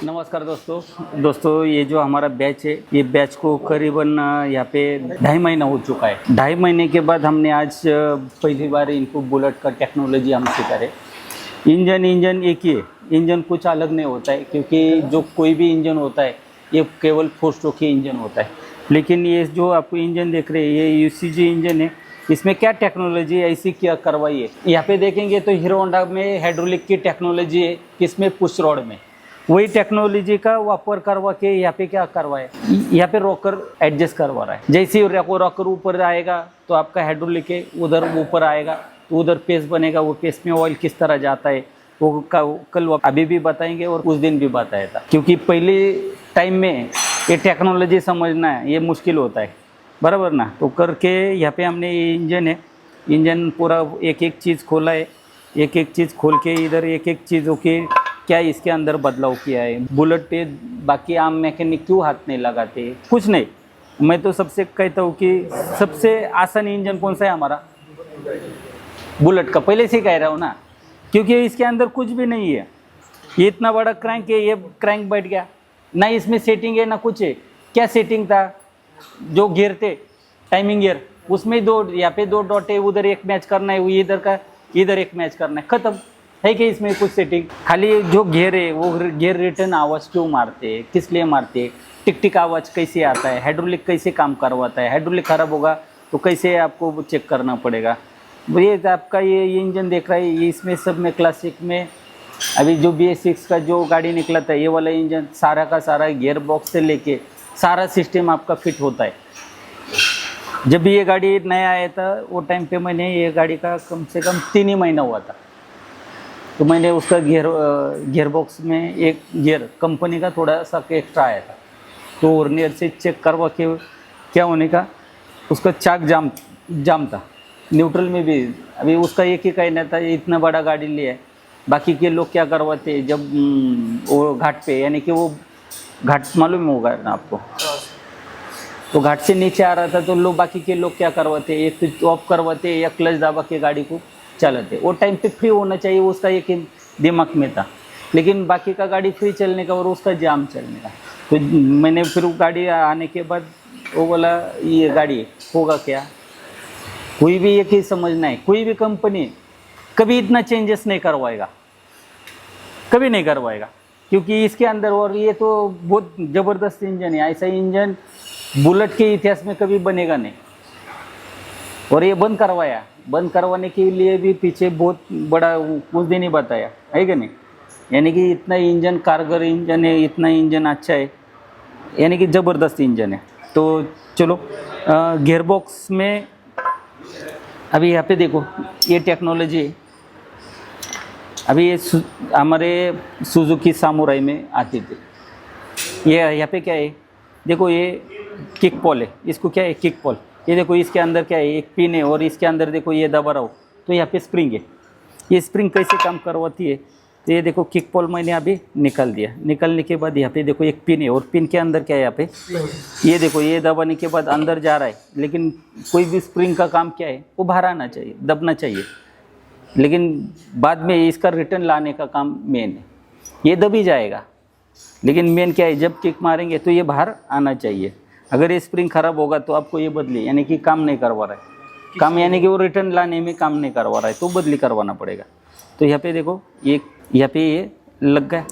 नमस्कार दोस्तों ये जो हमारा बैच है, ये बैच को करीबन यहाँ पे 2.5 महीना हो चुका है। 2.5 महीने के बाद हमने आज पहली बार इनको बुलेट का टेक्नोलॉजी हम सिखा रहे। इंजन एक ही है, इंजन कुछ अलग नहीं होता है, क्योंकि जो कोई भी इंजन होता है ये केवल 4 स्ट्रोक ही इंजन होता है। लेकिन ये जो आपको इंजन देख रहे हैं, ये यूसीजी इंजन है। इसमें क्या टेक्नोलॉजी ऐसी क्या करवाई है, यहाँ पे देखेंगे तो हीरो होंडा में हाइड्रोलिक की टेक्नोलॉजी है, किसमें पुश रॉड में। वही टेक्नोलॉजी का वापर करवा के यहाँ पे क्या करवाए, यहाँ पे रॉकर एडजस्ट करवा रहा है। जैसे ही रॉकर ऊपर आएगा तो आपका हाइड्रोलिक है उधर ऊपर आएगा, तो उधर पेस बनेगा। वो पेस में ऑयल किस तरह जाता है वो कल अभी भी बताएंगे और उस दिन भी बताया था, क्योंकि पहले टाइम में ये टेक्नोलॉजी समझना है ये मुश्किल होता है, बराबर ना। तो करके यहाँ पे हमने ये इंजन पूरा एक एक चीज़ खोला है, एक एक चीज़ खोल के इधर एक एक चीज़ के क्या इसके अंदर बदलाव किया है। बुलेट पे बाकी आम मैकेनिक क्यों हाथ नहीं लगाते, कुछ नहीं। मैं तो सबसे कहता हूँ कि सबसे आसान इंजन कौन सा है हमारा, बुलेट का। पहले से कह रहा हूँ ना, क्योंकि इसके अंदर कुछ भी नहीं है। ये इतना बड़ा क्रैंक है, ये क्रैंक बैठ गया ना, इसमें सेटिंग है ना कुछ है। क्या सेटिंग था, जो गियर थे टाइमिंग गियर, उसमें दो यहाँ पे 2 डॉट है, उधर एक मैच करना है, इधर का इधर एक मैच करना है, खत्म है। कि इसमें कुछ सेटिंग, खाली जो गियर है वो गियर रिटर्न आवाज़ क्यों मारते हैं, किस लिए मारते हैं, टिक टिक आवाज़ कैसे आता है, हाइड्रोलिक कैसे काम करवाता है, हाइड्रोलिक ख़राब होगा तो कैसे आपको चेक करना पड़ेगा। ये आपका ये इंजन देख रहा है, ये इसमें सब में क्लासिक में अभी जो BS6 का जो गाड़ी निकला था, ये वाला इंजन सारा का सारा गियर बॉक्स से लेके सारा सिस्टम आपका फिट होता है। जब भी ये गाड़ी नया आया था वो टाइम पे मैंने ये गाड़ी का कम से कम 3 ही महीना हुआ था, तो मैंने उसका गियर बॉक्स में एक गियर कंपनी का थोड़ा सा एक्स्ट्रा आया था, तो वर्नियर से चेक करवा के क्या होने का, उसका चाक जाम था न्यूट्रल में भी। अभी उसका एक ही कहना था, इतना बड़ा गाड़ी लिया है। बाकी के लोग क्या करवाते जब वो घाट पे, यानी कि वो घाट मालूम होगा ना आपको, तो घाट से नीचे आ रहा था तो लोग बाकी के लोग क्या करवाते, एक तो ऑफ करवाते या क्लच दबा के गाड़ी को चलाते। वो टाइम पे फ्री होना चाहिए, उसका एक दिमाग में था। लेकिन बाकी का गाड़ी फ्री चलने का और उसका जाम चलने का। तो मैंने फिर वो गाड़ी आने के बाद वो बोला ये गाड़ी होगा क्या, कोई भी एक ही समझना है, कोई भी कंपनी कभी इतना चेंजेस नहीं करवाएगा, कभी नहीं करवाएगा, क्योंकि इसके अंदर, और ये तो बहुत ज़बरदस्त इंजन है। ऐसा इंजन बुलेट के इतिहास में कभी बनेगा नहीं। और ये बंद करवाने के लिए भी पीछे बहुत बड़ा उस दिन ही बताया है कि नहीं, यानी कि इतना इंजन कारगर इंजन है, इतना इंजन अच्छा है, यानी कि ज़बरदस्त इंजन है। तो चलो गियर बॉक्स में अभी यहाँ पे देखो ये टेक्नोलॉजी अभी ये हमारे सुजुकी सामुराई में आती थी। ये यहाँ पे क्या है, देखो ये किक पॉल है, इसको क्या है किक पॉल। ये देखो इसके अंदर क्या है, एक पिन है, और इसके अंदर देखो ये दबा रहा हो तो यहाँ पे स्प्रिंग है। ये स्प्रिंग कैसे काम करवाती है, तो ये देखो किक पॉल मैंने अभी निकाल दिया। निकालने के बाद यहाँ पे देखो एक पिन है, और पिन के अंदर क्या है यहाँ पे, ये देखो ये दबाने के बाद अंदर जा रहा है। लेकिन कोई भी स्प्रिंग का काम क्या है, वो बाहर आना चाहिए, दबना चाहिए। लेकिन बाद में इसका रिटर्न लाने का काम मेन है, ये दब ही जाएगा। लेकिन मेन क्या है, जब किक मारेंगे तो ये बाहर आना चाहिए। अगर ये स्प्रिंग खराब होगा तो आपको ये बदली, यानी कि काम नहीं करवा रहा है, काम यानी कि वो रिटर्न लाने में काम नहीं करवा रहा है, तो बदली करवाना पड़ेगा। तो यहाँ पे देखो ये यहाँ पे ये लग गया।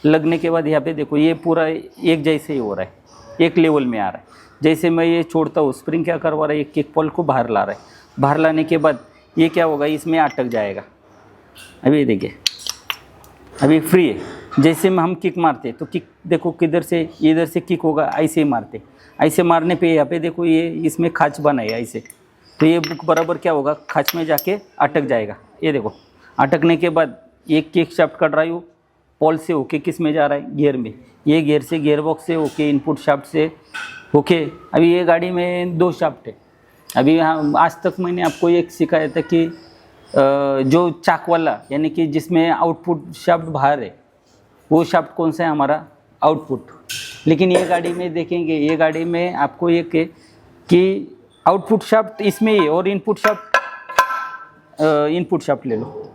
लगने के बाद यहाँ पे देखो ये पूरा एक जैसे ही हो रहा है, एक लेवल में आ रहा है। जैसे मैं ये छोड़ता हूँ, स्प्रिंग क्या करवा रहा है, एक किक पॉल को बाहर ला रहा है। बाहर लाने के बाद ये क्या होगा, इसमें अटक जाएगा। अभी देखिए अभी फ्री है। जैसे में हम किक मारते तो किक देखो किधर से, इधर से किक होगा, ऐसे ही मारते। ऐसे मारने पे यहाँ पे देखो ये इसमें खाँच बना है ऐसे, तो ये बराबर क्या होगा, खाँच में जाके अटक जाएगा। ये देखो अटकने के बाद एक किक शाफ्ट का ड्राइव पॉल से होके किस में जा रहा है, गियर में। ये गियर से गियर बॉक्स से होके इनपुट शाफ्ट से होके, अभी ये गाड़ी में 2 शाफ्ट है। अभी यहाँ आज तक मैंने आपको एक सिखाया था कि जो चाक वाला, यानी कि जिसमें आउटपुट शाफ्ट बाहर है, वो शाफ्ट कौन सा है, हमारा आउटपुट। लेकिन ये गाड़ी में देखेंगे, ये गाड़ी में आपको ये कि आउटपुट शाफ्ट इसमें ही और इनपुट शाफ्ट ले लो।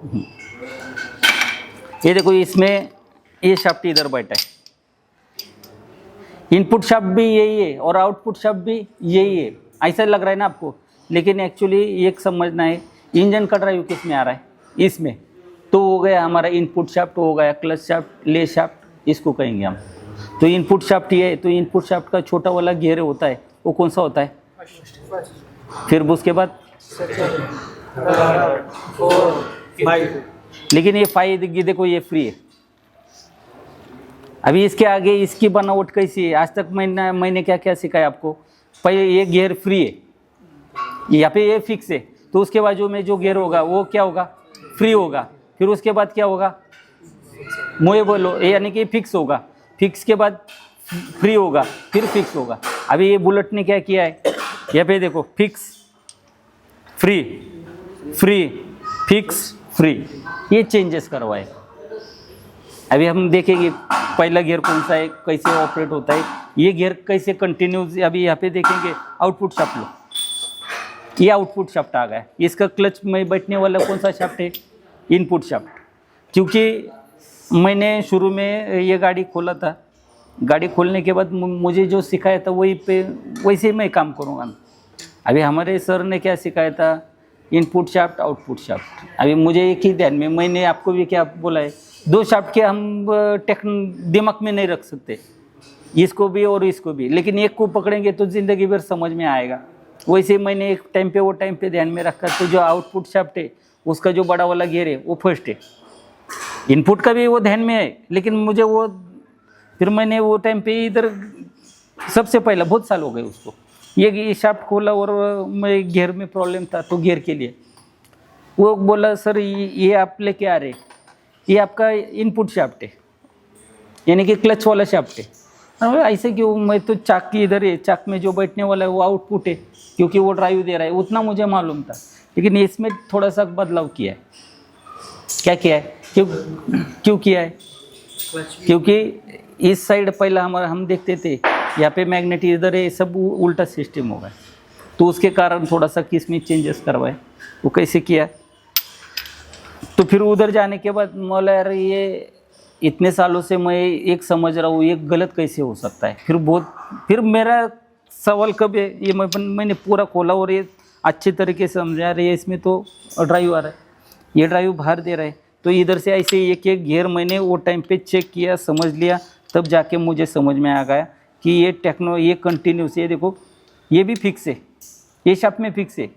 ये देखो इसमें ये शाफ्ट इधर बैठा है, इनपुट शाफ्ट भी यही है और आउटपुट शाफ्ट भी यही है, ऐसा लग रहा है ना आपको, लेकिन एक्चुअली एक समझना है इंजन का ड्राइव किस में आ रहा है, इसमें। तो हो गया हमारा इनपुट शाफ्ट, हो गया क्लच शाफ्ट, ले शाफ्ट, इसको कहेंगे हम। तो इनपुट शाफ्ट ये है, तो इनपुट शाफ्ट का छोटा वाला घेरे होता है, वो कौन सा होता है? फिर उसके बाद लेकिन ये 5 देखो ये फ्री है। अभी इसके आगे इसकी बनावट कैसी है, आज तक मैंने क्या क्या सिखाया आपको। पहले ये गियर फ्री है, यहाँ पे ये फिक्स है, तो उसके बाजू में जो गियर होगा वो क्या होगा? फ्री होगा। फिर उसके बाद क्या होगा? मोए बोलो, यानी कि फिक्स होगा, फिक्स के बाद फ्री होगा, फिर फिक्स होगा। अभी ये बुलेट ने क्या किया है, यहाँ पे देखो fix free, free fix free, ये चेंजेस करवाए। अभी हम देखेंगे पहला गियर कौन सा है, कैसे ऑपरेट होता है, ये गियर कैसे कंटिन्यूस। अभी यहाँ पे देखेंगे आउटपुट शाफ्ट, लो ये आउटपुट शाफ्ट आ गया। इसका क्लच में बैठने वाला कौन सा शाफ्ट है? Input shaft. क्योंकि मैंने शुरू में ये गाड़ी खोला था, गाड़ी खोलने के बाद मुझे जो सिखाया था वही पे वैसे मैं काम करूँगा। अभी हमारे सर ने क्या सिखाया था? Input shaft, output shaft. अभी मुझे एक ही ध्यान में, मैंने आपको भी क्या बोला है, 2 शाफ्ट के हम दिमाग में नहीं रख सकते, इसको भी और इसको भी, लेकिन एक को पकड़ेंगे तो ज़िंदगी भर समझ में आएगा। वैसे मैंने एक टाइम पे वो टाइम पे ध्यान में रखा, तो जो आउटपुट शाफ्ट है उसका जो बड़ा वाला गियर है वो फर्स्ट है। इनपुट का भी वो ध्यान में है, लेकिन मुझे वो फिर मैंने वो टाइम पे इधर सबसे पहला, बहुत साल हो गए उसको, ये शाफ्ट खोला और मैं गियर में प्रॉब्लम था, तो गियर के लिए वो बोला सर ये आप लेके आ रहे, ये आपका इनपुट शाफ्ट है, यानी कि क्लच वाला शाफ्ट है। ऐसे क्यों? मैं तो चाक की इधर है, चाक में जो बैठने वाला है वो आउटपुट है, क्योंकि वो ड्राइव दे रहा है, उतना मुझे मालूम था। लेकिन इसमें थोड़ा सा बदलाव किया है। क्या किया है? क्यों किया है? क्योंकि इस साइड पहला हमारा हम देखते थे यहाँ पे मैग्नेट इधर है, सब उल्टा सिस्टम होगा, तो उसके कारण थोड़ा सा किसमें चेंजेस करवाए। वो कैसे किया? तो फिर उधर जाने के बाद बोला यार ये इतने सालों से मैं एक समझ रहा हूँ, ये गलत कैसे हो सकता है। फिर मेरा सवाल कब है, ये मैंने पूरा खोला और ये अच्छे तरीके से समझा रही है, इसमें तो ड्राइव आ रहा है, ये ड्राइव बाहर दे रहा है, तो इधर से ऐसे एक एक गियर मैंने वो टाइम पे चेक किया, समझ लिया, तब जाके मुझे समझ में आ गया कि ये कंटिन्यूस, ये देखो ये भी फिक्स है, ये शाफ्ट में फिक्स है,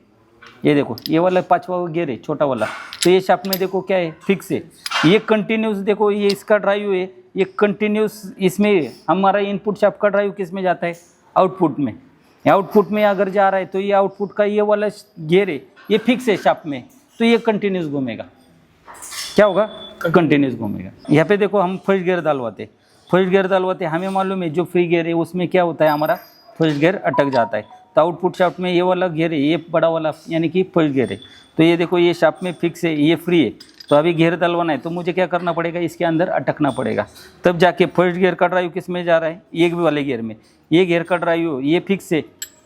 ये देखो ये वाला 5वां गियर है छोटा वाला, तो ये शाफ्ट में देखो क्या है, फिक्स है। ये कंटिन्यूस देखो, ये इसका ड्राइव है, ये कंटिन्यूस इसमें हमारा इनपुट शाफ्ट का ड्राइव किस में जाता है? आउटपुट में। आउटपुट में अगर जा रहा है तो ये आउटपुट का ये वाला गियर है, ये फिक्स है शाफ्ट में, तो ये कंटिन्यूस घूमेगा। क्या होगा? कंटिन्यूस घूमेगा। यहाँ पे देखो हम फर्स्ट गियर डालवाते, हमें मालूम है जो फ्री गियर है उसमें क्या होता है, हमारा फर्स्ट गियर अटक जाता है। तो आउटपुट शाफ्ट में ये वाला गियर है, ये बड़ा वाला यानी कि फर्स्ट गियर है, तो ये देखो ये शाफ्ट में फिक्स है, ये फ्री है। तो अभी गियर डलवाना है तो मुझे क्या करना पड़ेगा, इसके अंदर अटकना पड़ेगा, तब जाके फर्स्ट गियर का ड्राइव किस में जा रहा है, एक भी वाले गियर में। ये गियर का ड्राइव ये फिक्स है,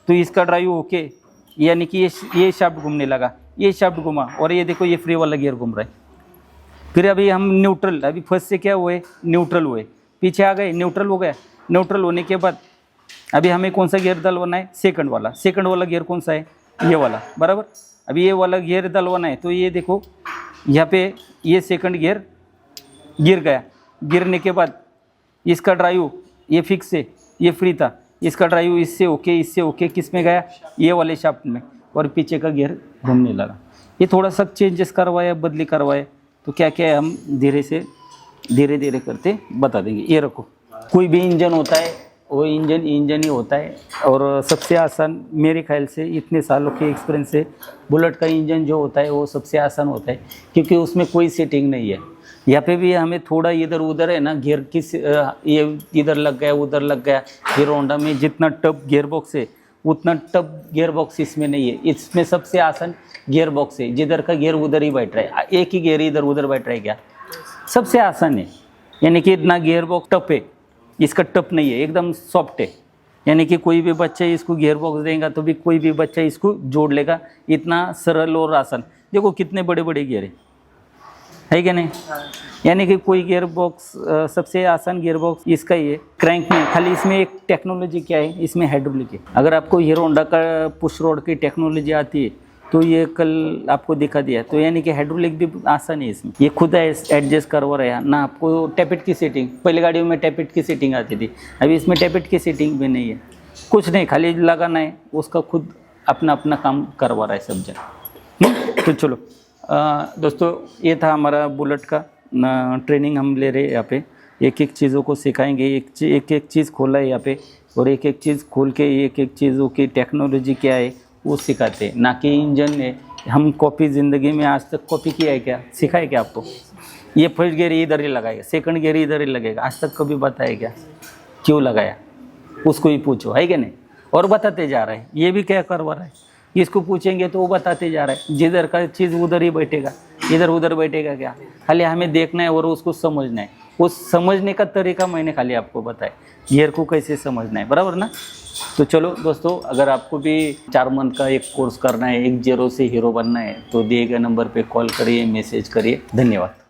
तो इसका ड्राइव ओके, यानी कि ये शाफ्ट घूमने लगा, ये शाफ्ट घुमा, और ये देखो ये फ्री वाला गियर घूम रहा है। फिर अभी हम न्यूट्रल, अभी फर्स्ट से क्या हुए, न्यूट्रल हुए, पीछे आ गए, न्यूट्रल हो गया। न्यूट्रल होने के बाद अभी हमें कौन सा गियर डलवाना है? सेकंड वाला गियर कौन सा है? ये वाला, बराबर। अभी ये वाला गियर डलवाना है, तो ये देखो यहाँ पे ये सेकंड गियर गिर गया, गिरने के बाद इसका ड्राइव ये फिक्स है, ये फ्री था, इसका ड्राइव इससे ओके किस में गया? ये वाले शाफ्ट में, और पीछे का गियर घूमने लगा। ये थोड़ा सा चेंजेस करवाया, बदली करवाए, तो क्या क्या है हम धीरे धीरे करते बता देंगे। ये रखो, कोई भी इंजन होता है वो इंजन ही होता है, और सबसे आसान मेरे ख्याल से इतने सालों के एक्सपीरियंस से बुलेट का इंजन जो होता है वो सबसे आसान होता है, क्योंकि उसमें कोई सेटिंग नहीं है। यहाँ पे भी हमें थोड़ा इधर उधर है ना, गियर किस ये इधर लग गया उधर लग गया। हीरो होंडा में जितना टफ गियर बॉक्स है उतना टफ गियर बॉक्स इसमें नहीं है। इसमें सबसे आसान गियर बॉक्स है, जिधर का गियर उधर ही बैठ रहा है, एक ही गियर इधर उधर बैठ रहा है, क्या सबसे आसान है। यानी कि इतना गियर बॉक्स टफ है, इसका टफ नहीं है, एकदम सॉफ्ट है। यानी कि कोई भी बच्चा इसको गियर बॉक्स देगा तो भी कोई भी बच्चा इसको जोड़ लेगा, इतना सरल और आसान। देखो कितने बड़े बड़े गियर है है क्या नहीं। यानी कि कोई गियर बॉक्स सबसे आसान गियर बॉक्स इसका ही है, क्रैंक में। खाली इसमें एक टेक्नोलॉजी क्या है, इसमें हाइड्रोलिक है। अगर आपको हीरो होंडा का पुश रोड की टेक्नोलॉजी आती है तो ये कल आपको दिखा दिया। तो यानी कि हाइड्रोलिक भी आसान है इसमें, ये खुद एडजस्ट करवा रहा है ना। आपको टैपेट की सेटिंग, पहले गाड़ियों में टैपेट की सेटिंग आती थी, अभी इसमें टैपेट की सेटिंग भी नहीं है, कुछ नहीं, खाली लगाना है, उसका खुद अपना अपना काम करवा रहा है सब जन। तो चलो दोस्तों, ये था हमारा बुलेट का ट्रेनिंग हम ले रहे हैं यहाँ पे। एक एक चीज़ों को सिखाएंगे, एक एक चीज़ खोला है यहाँ पे, और एक एक चीज़ खोल के एक एक चीज़ों की टेक्नोलॉजी क्या है वो सिखाते हैं, ना कि इंजन है। हम कॉपी ज़िंदगी में आज तक कॉपी किया है क्या, सिखाए क्या आपको? ये फर्स्ट गियर इधर ही लगाएगा, सेकंड गियर इधर ही लगेगा, आज तक कभी बताया क्या? क्यों लगाया उसको ही पूछो, है क्या नहीं? और बताते जा रहे हैं, ये भी क्या करवा रहा है, इसको पूछेंगे तो वो बताते जा रहा है। जिधर का चीज़ उधर ही बैठेगा, इधर उधर बैठेगा क्या? खाली हमें देखना है और उसको समझना है। उस समझने का तरीका मैंने खाली आपको बताया, गियर को कैसे समझना है, बराबर ना। तो चलो दोस्तों, अगर आपको भी 4 मंथ का एक कोर्स करना है, 1 0 से हीरो बनना है, तो दिए गए नंबर पे कॉल करिए, मैसेज करिए। धन्यवाद।